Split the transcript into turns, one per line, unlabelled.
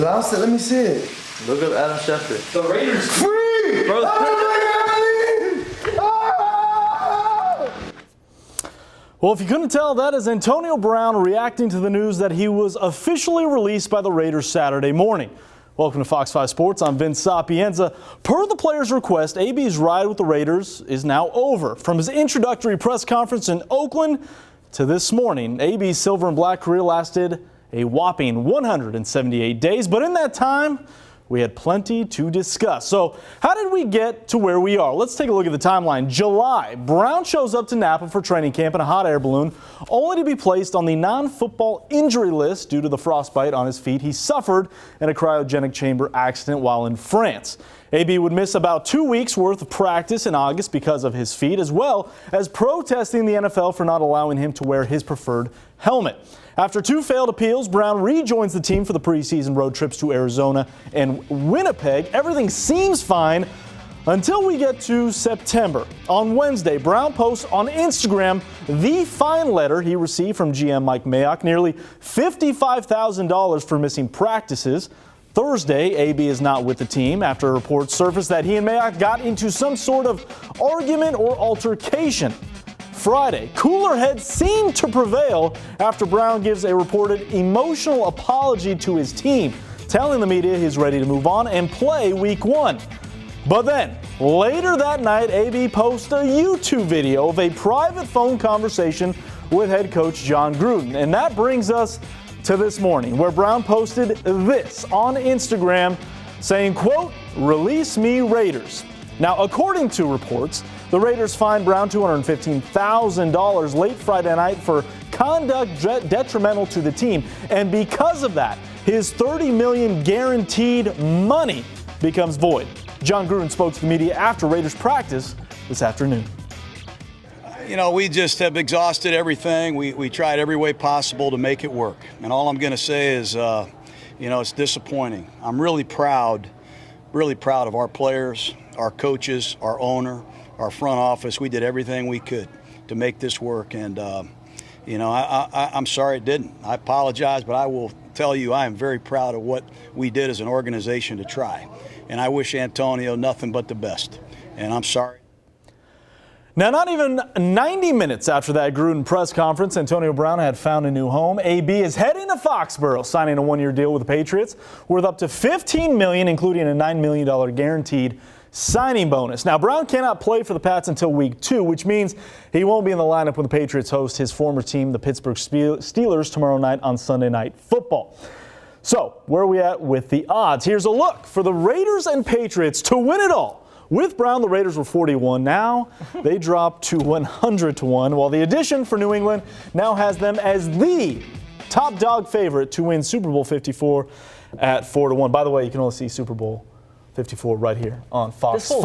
Let me see it.
Look up Adam Schefter.
The Raiders.
Free!
Bro.
Well, if you couldn't tell, that is Antonio Brown reacting to the news that he was officially released by the Raiders Saturday morning. Welcome to Fox 5 Sports. I'm Vince Sapienza. Per the player's request, AB's ride with the Raiders is now over. From his introductory press conference in Oakland to this morning, AB's silver and black career lasted a whopping 178 days. But in that time, we had plenty to discuss. So how did we get to where we are? Let's take a look at the timeline. July, Brown shows up to Napa for training camp in a hot air balloon, only to be placed on the non-football injury list due to the frostbite on his feet he suffered in a cryogenic chamber accident while in France. AB would miss about 2 weeks worth of practice in August because of his feet, as well as protesting the NFL for not allowing him to wear his preferred helmet. After 2 failed appeals, Brown rejoins the team for the preseason road trips to Arizona and Winnipeg. Everything seems fine until we get to September. On Wednesday, Brown posts on Instagram the fine letter he received from GM Mike Mayock, nearly $55,000 for missing practices. Thursday, AB is not with the team after reports surfaced that he and Mayock got into some sort of argument or altercation. Friday, cooler heads seemed to prevail after Brown gives a reported emotional apology to his team, telling the media he's ready to move on and play week 1. But then, later that night, AB posts a YouTube video of a private phone conversation with head coach John Gruden. And that brings us to this morning, where Brown posted this on Instagram saying, quote, "Release me, Raiders." Now, according to reports, the Raiders fined Brown $215,000 late Friday night for conduct detrimental to the team. And because of that, his $30 million guaranteed money becomes void. John Gruden spoke to the media after Raiders practice this afternoon.
You know, we just have exhausted everything. We tried every way possible to make it work. And all I'm going to say is, it's disappointing. I'm really proud of our players, our coaches, our owner, our front office. We did everything we could to make this work. And, I'm sorry it didn't. I apologize, but I will tell you I am very proud of what we did as an organization to try. And I wish Antonio nothing but the best. And I'm sorry.
Now, not even 90 minutes after that Gruden press conference, Antonio Brown had found a new home. AB is heading to Foxborough, signing a 1-year deal with the Patriots worth up to $15 million, including a $9 million guaranteed signing bonus. Now, Brown cannot play for the Pats until week 2, which means he won't be in the lineup when the Patriots host his former team, the Pittsburgh Steelers, tomorrow night on Sunday Night Football. So, where are we at with the odds? Here's a look for the Raiders and Patriots to win it all. With Brown, the Raiders were 41. Now they dropped to 100-1, while the addition for New England now has them as the top dog favorite to win Super Bowl 54 at 4-1. By the way, you can only see Super Bowl 54 right here on Fox 5.